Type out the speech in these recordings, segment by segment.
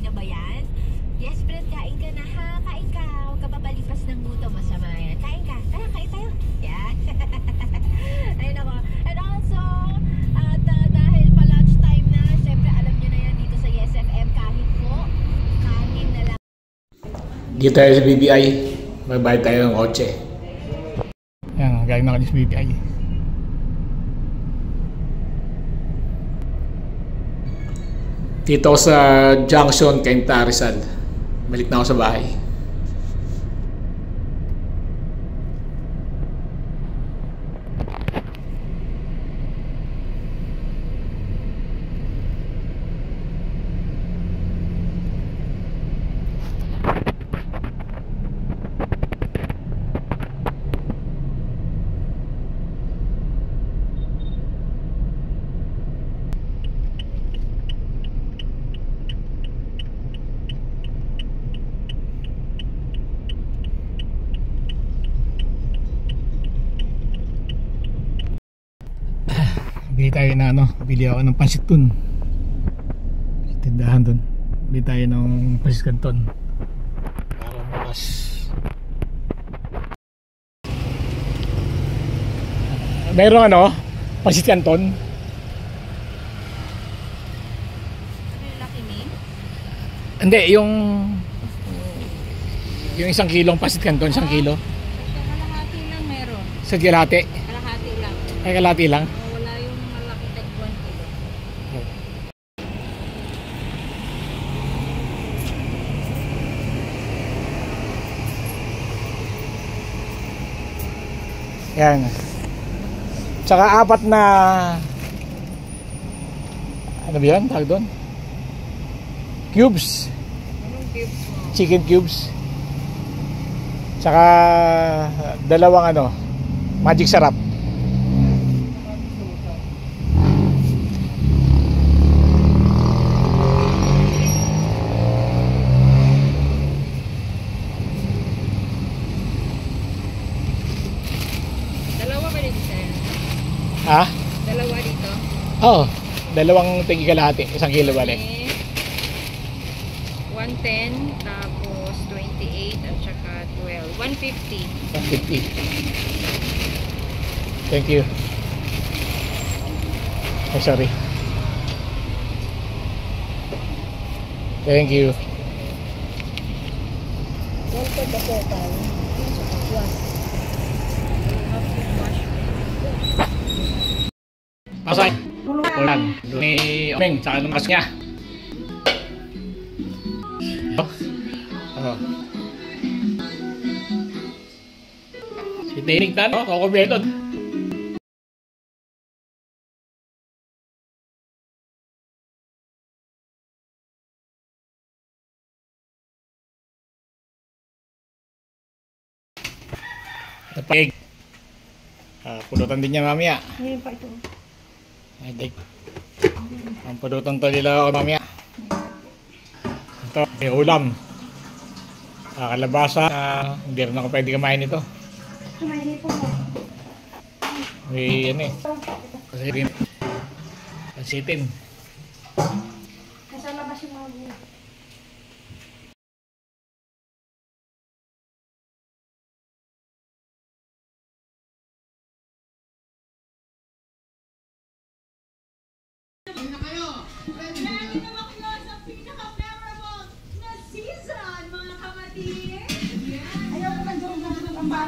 na ba yan? Yes, Brad, kain ka na ha. Kain ka. Huwag ka papalipas ng gutom. Masama yan. Kain ka. Tara, kain tayo. Yeah. Ayun ako. And also, dahil pa lunch time na, syempre alam nyo na yan dito sa Yes FM, kahit po, kanin na lang. Dito tayo sa BBI. Magbayad tayo ng kotse. Yan, galing na kami sa BBI. Dito ako sa Junction, Cainta, Rizal. Balik na ako sa bahay. Bili tayo na bili ako ng pansit dun. Tindahan dun. Bili tayo ng pansit canton. Para bukas. Mayroong pansit canton. Lucky Me? Hindi, yung 1 kilong pansit canton, 1 kilo. Kalahati lang meron. Sa kalahati? Kalahati lang. Ay, kalahati lang? Yan. Tsaka 4 na ano ba yan? Tawag doon? Cubes. Anong cubes mo? Chicken cubes. Tsaka 2 magic sarap. Ha? 2 dito? Oo. 2 tig kalahati. 1 kilo bale. 110, tapos 28, at saka 12. 150. 150. Thank you. Oh, sorry. Thank you. Pasay. Ulan. May omeng. Saka nung niya. Oh. Si Tinig na, kukubeton. Napag. Pulutan din niya mamaya. Ngayon pa ito. Adik. Ang pulutan to nila ako mamaya. Ito, may ulam. Kalabasa. Hindi rin ako pwede kumain ito. Kumain po mo. May Pasitin. Pasitin. Nasa labas yung mga buhay.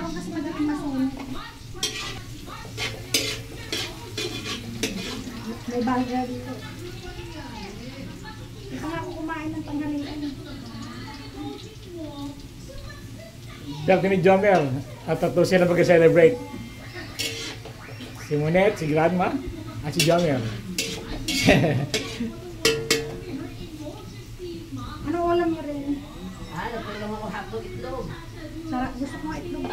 Kasi madaling masulit. May bagya dito. Hindi ka nga ako kumain ng tanghalian. Belt ni Jomer. At tatlo sila mag-celebrate. Si Monet, si Grandma, at si Jomer. Ano ulam mo rin? Nagpulong ako hapon itlog. Sarap, gusto ko nga itlog.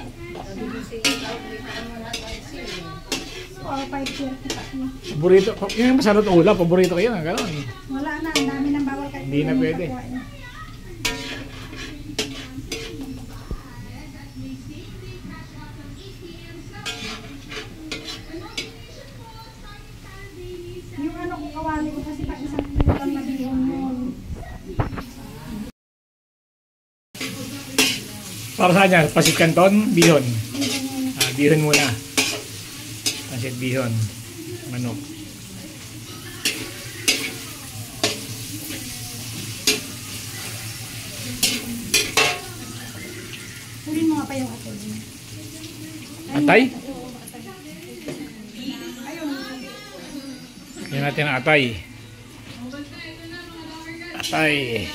Oo, 5:30 pa niya. Paborito, yung masarap na ulam, paborito ko yun. Gano'n. Wala na, ang dami ng bawal kahit Hindi na pwede. Yung ano ko kawali ko kasi pa isang kilo lang nabihon yun. Para saan yan? Pasit Canton, bihon. Bihon muna. Pasit bihon. Manok. Huli mo nga pa yung atay. Atay? Ayun. Yan natin ang atay. Atay.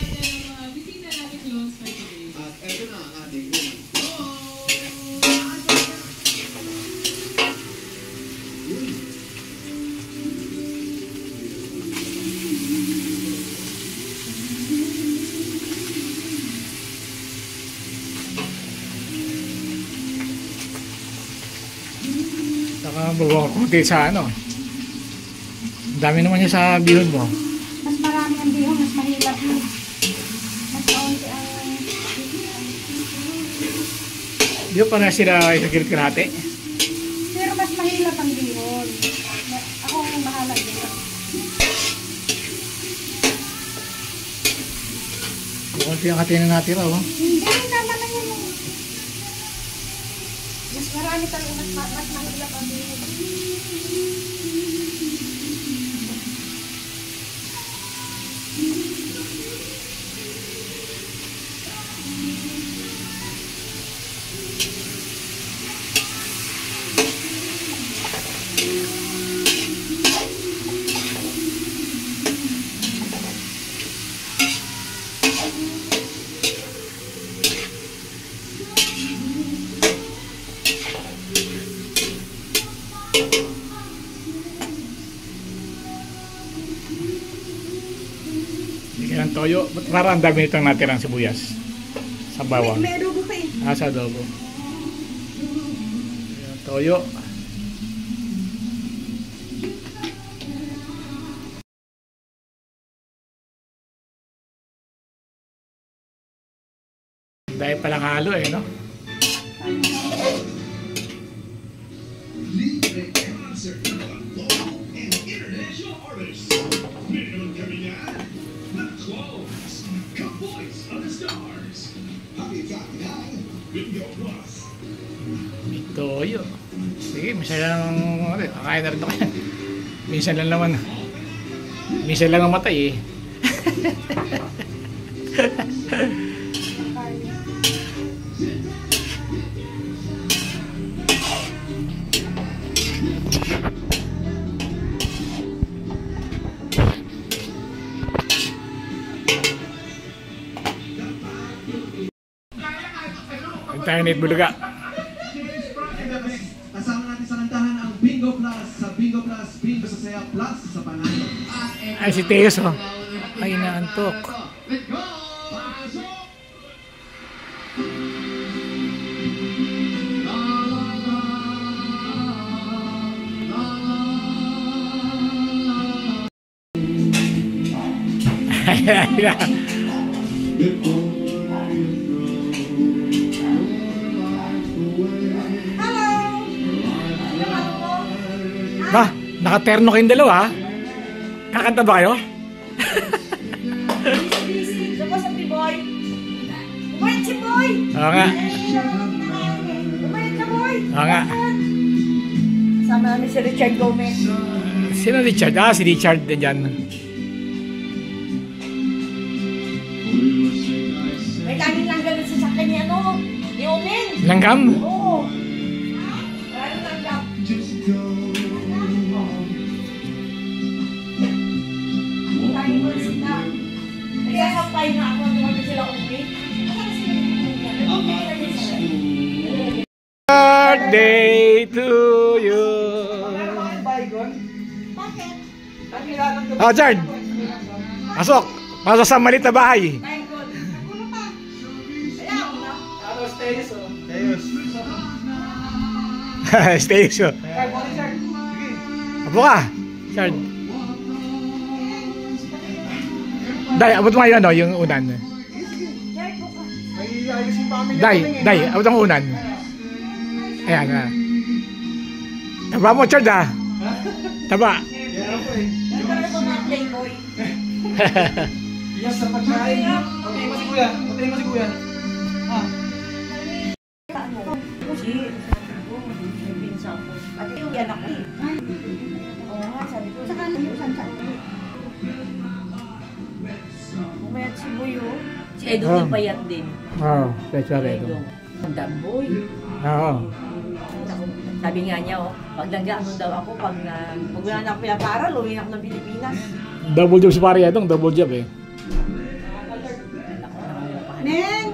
Saka bawa kunti sa ano. Ang dami naman niya sa bihon mo. Mas marami ang bihon, mas mahilap yun. Mas kaunti ang... Di ba na sila isagil kalahati? Pero mas mahilap ang bihon. Ako ang bahala dito. Kunti ang katin na natira, oh. Hindi naman na yun. Mas marami talaga, mas mahilap ang bihon. Bigyan ng toyo. Ba't parang ang dami nitong natirang sibuyas? Sa bawang. May adobo pa eh. Sa adobo. Bigyan ng toyo. Dahil palang halo eh, no? Libre concert local and international artists. Minimum calidad, the clothes, Voice of the Stars. Happy Valentine, Bingo Plus. May toyo. Sige, minsan lang kakain na rin ako yan. Minsan lang naman. Minsan lang mamatay eh. Tayo net bulaga. Kasama natin sa kantahan ang Bingo Plus sa Bingo Plus, Bingo sa Saya Plus sa Panalo. Ay, si Teos, oh. Ay, naantok. Let's go! Pasok! Ay, ay, ay. Ba, nakaterno kayong dalawa, ha? Kakanta ba kayo? Sapa sa Boy. Umayit si Boy. Oo nga. Umayit ka Boy. Oo nga. Sama namin si Richard Gomez. Sino Richard? Si Richard din dyan. May laging lang ganun sa sakyan ni ano, ni Omen. Langgam? Oo. Lalo langgam. Lagi ko sila. Nagsasampay nga ako nung sila uwi. Asan sila uwi? Birthday to you. Bakit? Oh, Chard. Pasok. Pasok sa malit na bahay. Michael. Ano pa? Ayaw mo na. Stay so. Apo ka. Chard. Day, abot mo ngayon, no, yung unan. Day, abot ang unan. Ayan, ha. Taba mo, Chard, ha. Taba. Nagkaroon ko na Playboy. Yes, sa pagkain. Okay mo si Kuya. Okay mo si Kuya. Si Edo Oh. yung payat din. Oo, Pecho Redo. Ang damboy. Oo. Sabi nga niya, pag nag-ano daw ako, pag wala na ako pinaparal, uwi na ako ng Pilipinas. Double job si pare Edong, double job eh. Neng!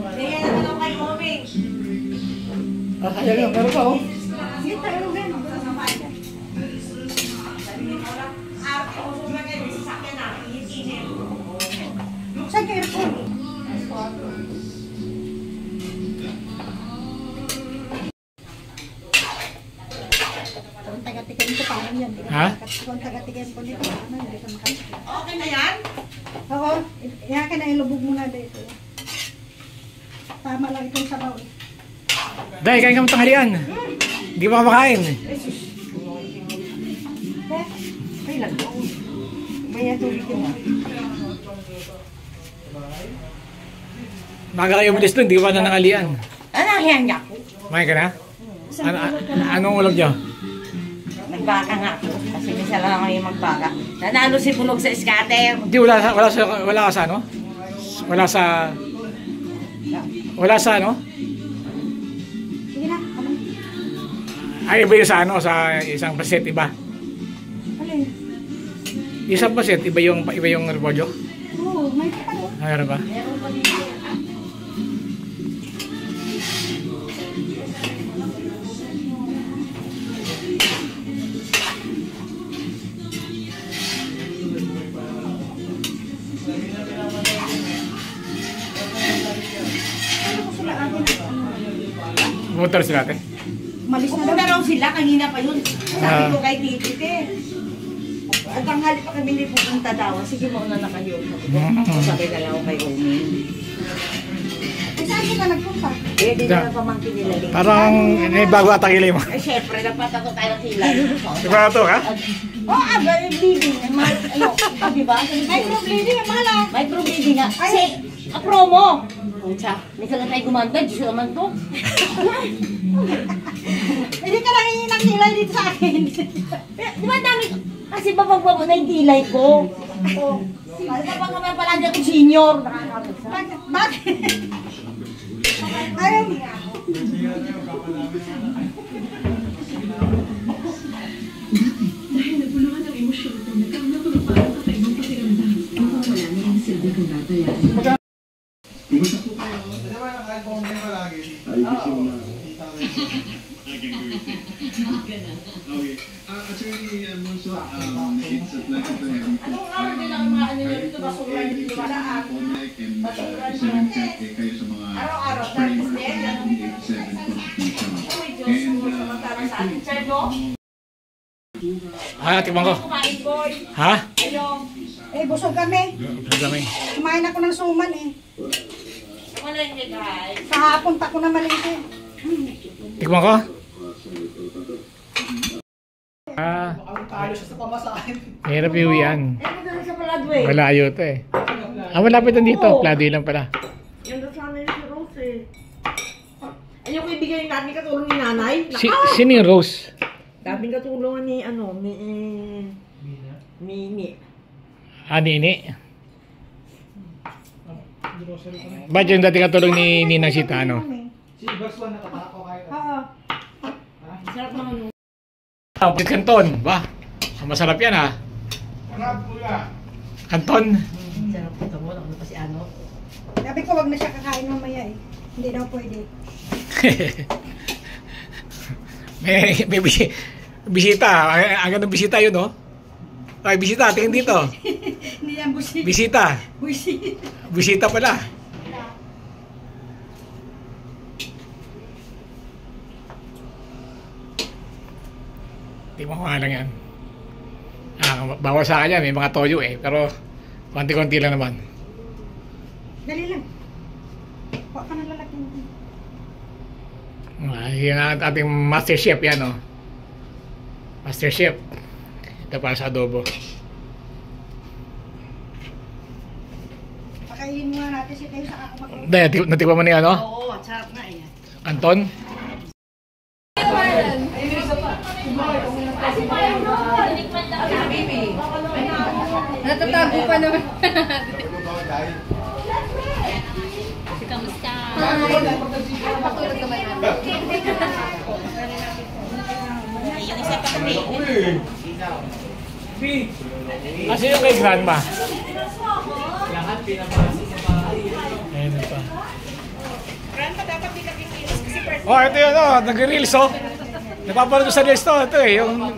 Kaya naman ako kay Moming. Ah, kaya nga, meron pa oh. Sige tayo rin. Sabi ni Paula, arte ko sa mga ganyan, sasakyan natin, itinip. Saan kayo po? Kung taga-tikim ko pa yan. Ha? Kung taga-tikim ko dito, hindi ko makakita. Okay na yan? Oo, yan ka na ilubog mo na dito. Tama lang itong sabaw. Dahil, kain ka mo tanghalian. Hindi mo kumakain. Ay, lang po. May tubig yun. Maga kayo umalis doon, di ba na nangalian? Ano ang hiyan niya ko? Kumain ka na? Anong ulam niyo? Nagbaka nga ako. Kasi minsan lang ako yung magbaka. Nanalo si Punog sa scatter. Hindi, wala ka sa ano? Wala sa ano? Sige na, ano? Ay, iba yung sa ano, sa isang paset, iba. Alin? Isang paset, iba yung repolyo. Oo, may kapalo. Ano ba? Meron pa dito. Ano ko sila akin? Motor sila ate. Malis na Pupunta daw. raw sila, kanina pa yun. Sabi Ah. ko kay Titite. At tanghali pa kami hindi pupunta daw. Sige, mauna na kayo. Sabi na lang ako kay Umi. Eh, saan ka nagpunta? Eh, di Da- na pamangkin nila. Parang bago ata kilay mo. Eh, syempre, nagpatato tayo ng kilay. Diba ito ka? Oh, very bleeding. Ano, di ba? Microbleeding, ang mahal ah. Microbleeding nga. Kasi, promo. Pucha, minsan lang tayo gumanda. Diyos naman to. Hindi ka nangingin ng kilay dito sa akin. Di ba dami? Kasi babag-babag na yung kilay ko. Oh. Kasi kapag naman pala dyan kong senior. Nakakabasa. Bakit? Ayun. Dahil naguluhan ng emosyon ko, nagkaroon ako ng parang kakaibang pakiramdam. Mukhang wala na yung silbi kong gagayahin. Kumusta po kayo? Okay. Attorney Monso, it's a pleasure to have you po. Anong din ang mga ano nyo dito? Basura nyo dito ba daan? Kayo sa mga Araw-araw, frame tapos din, ano? 87 Constitution. Uy, Diyos ko, samantalang sa ating sir, no? Ha, tikman ko. Kumain, boy. Ha? Ayong. Eh, busog kami. Kami. Kumain ako ng suman eh. Wala niya, guys. Kahapon pa ko na malingki. Tikman ko. Ah, hirap yung yan. Eh, maganda sa Paladway. Malayo to eh. Ah, malapit lang dito. Pladoy lang pala. Yan doon sana yung si Rose eh. Ayun ko ibigay yung daming katulong ni nanay. Sino yung Rose? Daming katulong ni ano, ni Mini. Ah, Nini. Ba't yung dati katulong ni Ninang Sita, ano? Oo. Sarap naman yung Kapit kanton. Ba? Masarap yan ha. Kanton. sarap ito mo. Ano pa si ano? Sabi ko wag na siya kakain mamaya eh. Hindi daw pwede. may bisita. Ang gandang bisita yun, no? Ay, bisita. Tingin dito. Hindi yan busi. Bisita. Busi. Bisita pala. Tingnan ko nga lang yan. Ah, bawal sa akin yan. May mga toyo eh. Pero, konti-konti lang naman. Dali lang. Huwag ka na lalaki. Ah, yung ating master chef yan, no? Master chef. Ito para sa adobo. Pakainin mo nga natin si Tayo sa ako mag- Dahil, natikwa mo na yan, no? Oo, sarap na eh. Anton? Natatago pa naman. Kamusta? Patulog naman natin. Yung isa pa kami. Kasi yung kay grandma. Ayun pa. Grandpa, dapat di ka kikilos kasi first Oh, ito yun, oh. Nag-reels, oh. Napapanood ko sa reels to. Ito eh, yung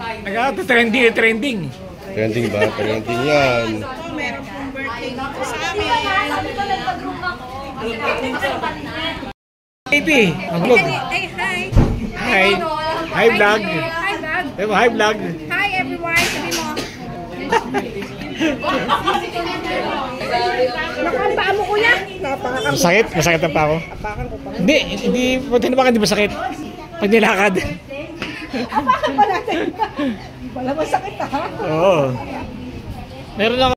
trending. Trending ba? Trending yan. ko, meron pong birthday dito sa amin. Baby, mag-vlog. Ay, hi! Hi. Hi, vlog. Hi, vlog! Hi, vlog. Hi, everyone! Sabi mo. Nakapaa mo, kuya? Napaka Masakit? Masakit ang pa ako? Hindi. Tinabakan di masakit? Pag nilakad. Apakan pa natin. Wala masakit, ha? Oo. Meron ako.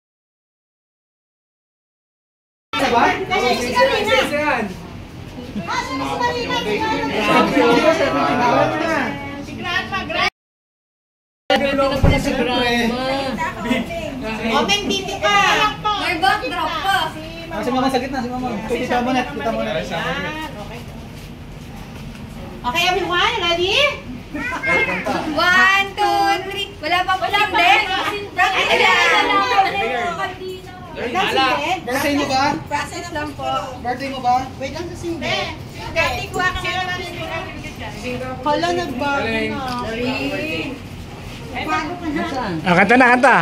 O, Meng, bibi ka. May backdrop pa. Si Mama sa gitna, si Mama. Kita mo net, kita mo net. Okay, everyone, ready? 1, 2, 3. Wala pa hindi. Practice lang. Birthday mo ba? Practice lang po. Birthday mo ba? Wait lang sa sindi. Dati kuha ka nga naman. Hala, nagbago na. Kanta na, kanta.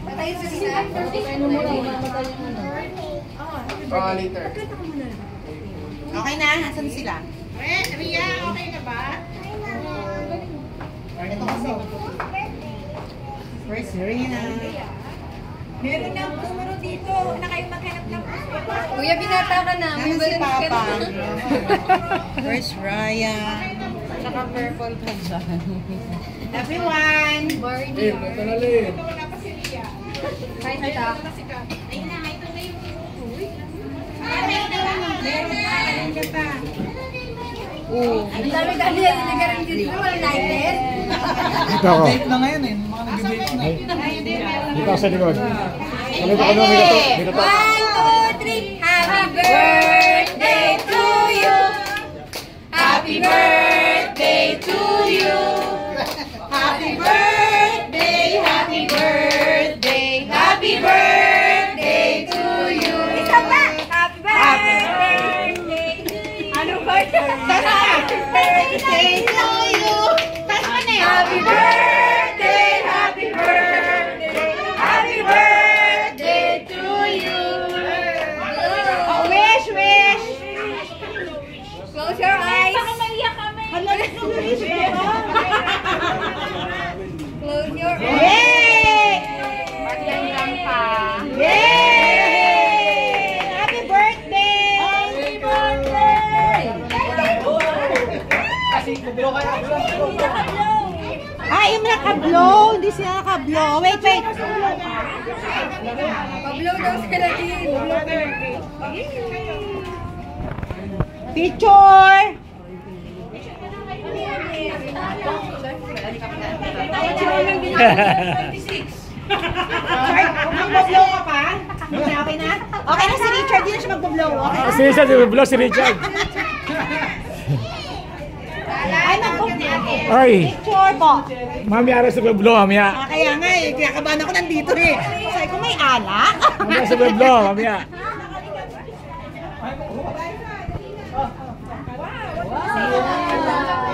Patay sa sila. Okay na, nasan sila? Ria, okay na ba? Ito kasi. Where's Rina? Meron na ang numero dito na kayo maghanap ng Kuya, binata ka na. May Nasaan si balance ka Papa? na. Where's Raya? Saka purple pa dyan. Everyone! Barney. wala pa si Ria. Hi, tita. Ay na, ito na yung meron ka pa. Ang dami-dami na nilagaran dito. Walang lighter. Dito ako. Date na ngayon eh. Mga nag-date na. Dito ako sa likod. Dito ako na, dito to. 1, 2, 3. Happy birthday to you. Happy birthday to you. Happy birthday, happy birthday, happy birthday to you. Isa pa. Happy birthday. Ano ba? Happy birthday to you. Happy birthday, happy birthday, happy birthday to you. Oh, wish, wish! Close your eyes. Hala, nag-wish ka ba? Close your eyes. Yay! Magandang pa. Yay! Happy birthday! Happy birthday! Yung naka-blow. Hindi siya naka-blow. Wait, wait. Pablo daw sila din. Picture! Mag-blow ka pa? Okay na? Okay na si Richard. Hindi na siya mag-blow. Okay na? Si Richard, si Richard. Ay, mag-blow. Ay, Picture po. mami aras sa blow, mamaya. Kaya nga eh. Kaya kabahan ako nandito eh. Sabi ko may alak. Mamaya sa blow, mamaya.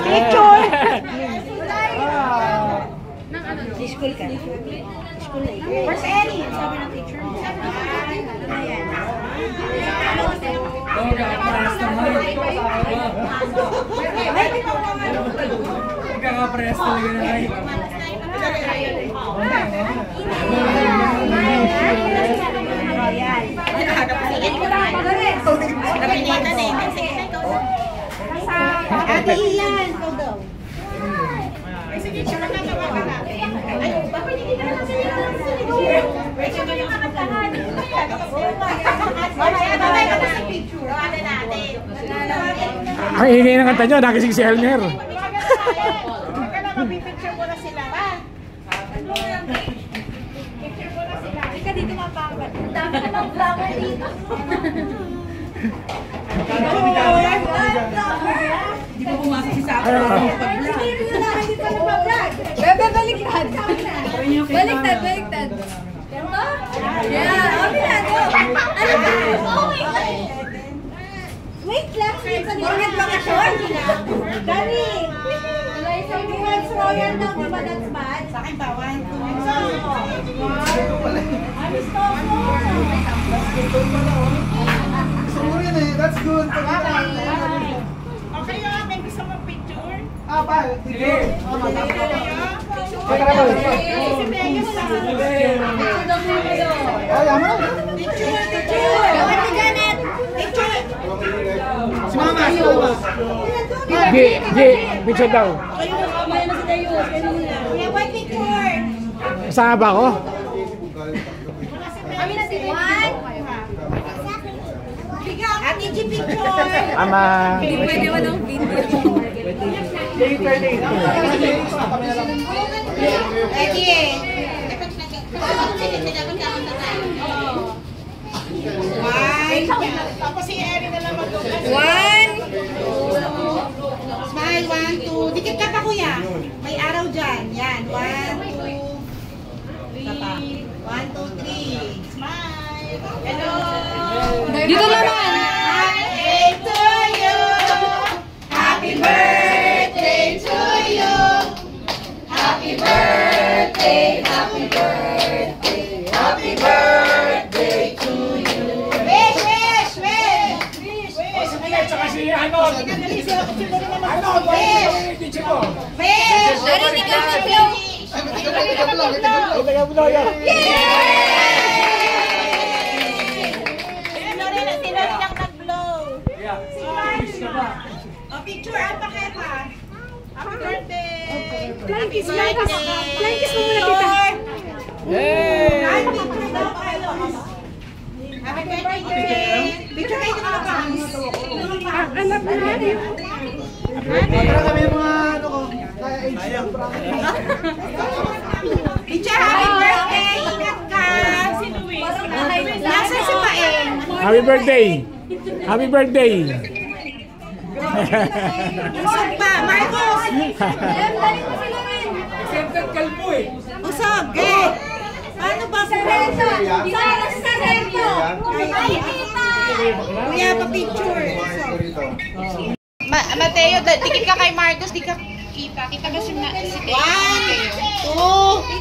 Picture! School ka. Where's Ellie? Sabi ng teacher mo. Magkakapress talaga na kayo. Ate Ilan, ikaw daw. Mamaya ka sa picture. Ang ingay ng kanta nyo, nagising si Elmer. Teka lang, mapipicture ko na sila. Picture ko na sila. Ika dito mapangat. Ang dami namang vlogger dito. Di ba pumasok si Saka? Bebe, baliktad. Baliktad, baliktad. Diba? Yeah, okay na. Go. Ano ba? Oh my God. Wait lang. Bakit bakasyon? Dani. That's royal daw, diba? That's bad. Sa akin pa, 1, 2, That's good. Okay, may gusto mong picture? Sige. Si Bea sa Ay, ama. Gawin ni Janet. Si Mama. Picture daw. Kuya, boy, picture. Saan ba ako? Kami na si Juan. Ate G, picture. Ama. Hindi pwede walang video. Ready eh. Tapos si Erin na lang mag-ugas. 1. Smile, 1, 2. Dikit ka pa, kuya. May araw dyan. Yan, 1, 2, 3. 1, 2, 3. Smile. Hello. Dito naman. Birthday to you. Happy birthday to you. Happy birthday, happy birthday, happy birthday to you. Wish, wish, wish. Wish, wish. Saka si Anon. Wish. Wish. Dari, ikaw mag-blow. Ito mo yan. Sino rin ang nag-blow? O, picture ang paketa. Happy birthday. Flying kiss mo muna, tita. Happy birthday. Picture kayo ng mga pangis. Anak na rin. Tara kami yung mga ano ko. Kaya age lang. Picture, happy birthday. Ingat ka. Si Luis. Nasa si Paeng. Happy birthday. Happy birthday. Usog pa, Marcos. Dali mo sila rin. Usog, eh. Paano ba si Sarento. Sara, Sarento. Ay, tita. Kuya, pa-picture. Mateo, dikit ka kay Marcos, di ka kita. Kita ba si Teo? 1, 2.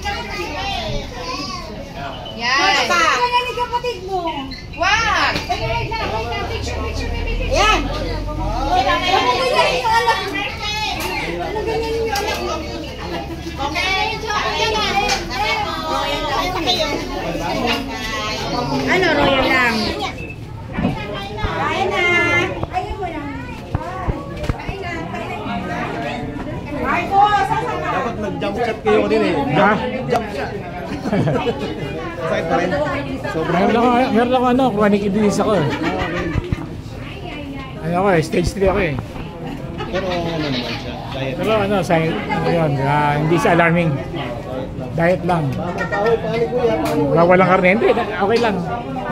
Yan. Ano pa? Kaya ni kapatid mo. 1. Wait lang. Picture. Yan. Ano ganyan yung anak? Ano ganyan yung anak mo? Okay. Ano, royal lang? Kaya na. Ayaw mo lang. Marcos, saan ka? Dapat nag-jump shot kayo din eh. Ha? Jump shot. Sakit pa rin. Meron ako ano, chronic disease ako eh. Ano ako eh, stage 3 ako eh. Pero ano naman siya. Diet. Pero ano, yun, hindi siya alarming. Diet lang. Walang karne, hindi, okay lang.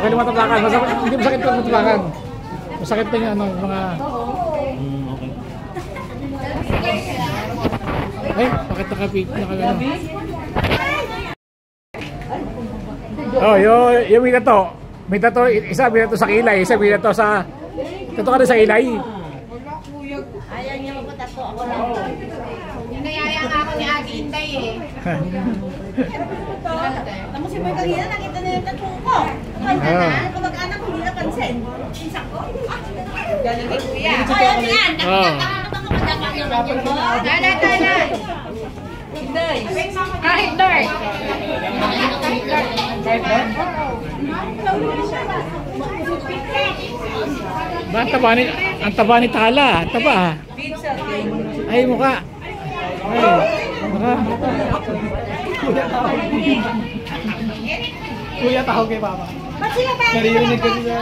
Okay lang matapakan, hindi masakit lang matapakan. Masakit lang yung ano, mga... Ay, bakit nakapit na ka gano'n? Oh, yung may tato. May tato, isa may tato sa kilay, isa may tato sa... Tato ka na sa kilay. Ayaw niya magpatato ako lang. Nayaya nga ako ni Ate Inday eh. Tamo si Boy kanina, nakita na yung tattoo ko. Kanta na, kamag-anak ko, hindi napansin. Pinsak ko. Galing kay Kuya. Ayaw niyan, Oh. Tala. Higday. Hitler. Ba, ang taba ni Tala. Ang taba ha. Ay, mukha. Ay, mukha. Kuya, tawag kay Papa. Ba't sila tayo? Naririnig kasi sa...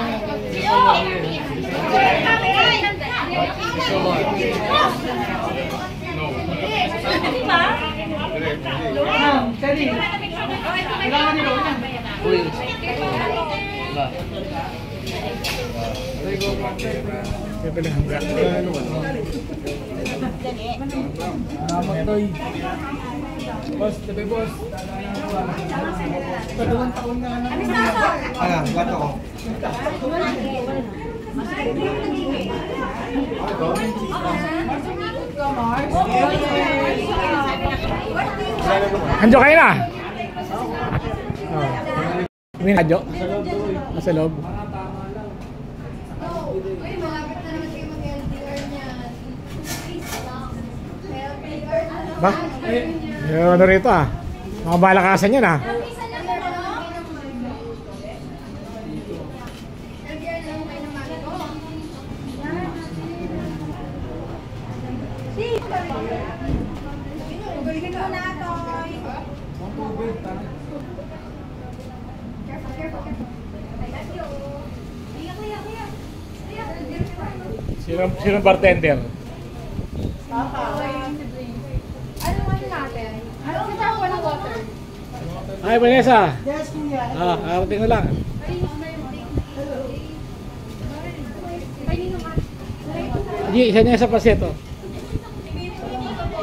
Kaya pala hangga. Boss, tabi boss. Dalawang taon na gato ko. Anjo kayo na? May nadyo? Nasa loob. Ba? Yung ano rito ah. Mga balakasan yan ah. Sino bartender? Ay, Vanessa. Yes, kuya. Arating na lang. Di, isa niya sa paseto.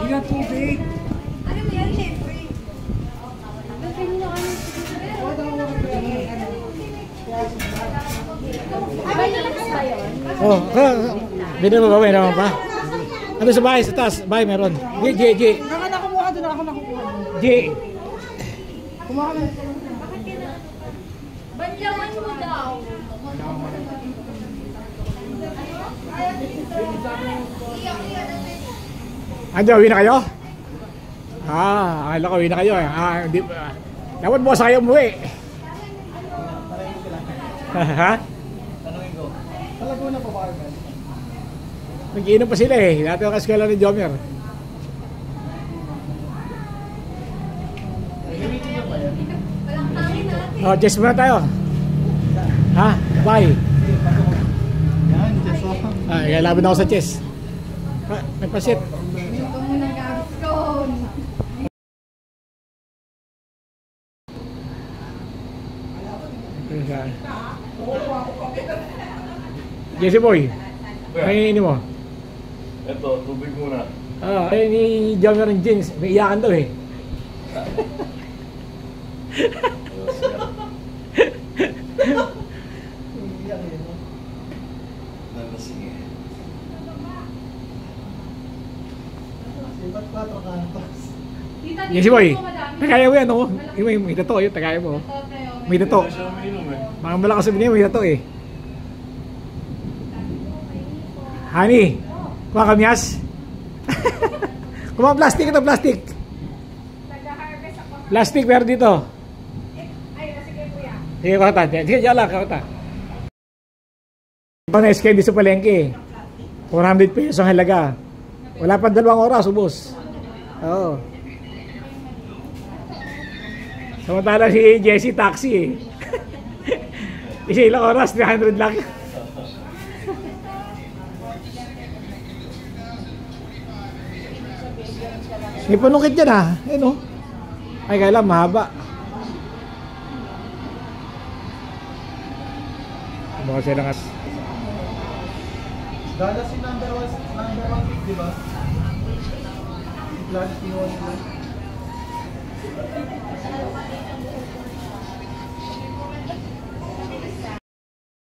Ilang tubig. Oh, binili mo ba? May naman pa? Ano sa bahay? Sa taas? Bahay meron. G. Nakanakuha doon, ako nakukuha. G. Kumuha ka na. Banlawan mo daw. Andiyo, uwi na kayo? Akala ko uwi na kayo eh. Hindi ba? Dapat bukas kayo umuwi. Ha? Talago na pa ba? Nag-iinom pa sila eh. Dati ang kaskwela ni Jomer. Oh, chess muna tayo. Ha? Bye. Yan, just Kailaban ako sa chess. May pasit. Jesse boy, ano ini mo? Ito, tubig muna. Ayun ni Jomer and Jeans, may iyakan daw eh. Jesse boy, tagaya mo yan oh. May tato yun, tagaya mo. May tato. Mga malakas sabi niya, may tato eh. Honey, kuha kamyas. Kuha plastic ito, plastic. Plastic pero dito. Sige, kuha ta. Sige, dyan lang, kuha ta. Ito na SK sa palengke. 400 pesos ang halaga. Wala pa 2 oras, ubos. Oo. Samantala si Jessie taxi eh. Isa ilang oras, 300 lang. May panukit dyan ah. Ayun oh. Ay kaya lang mahaba. Mukha siya lang as. Dala si number 1 pick, di ba? Si Gladys kinuha nila.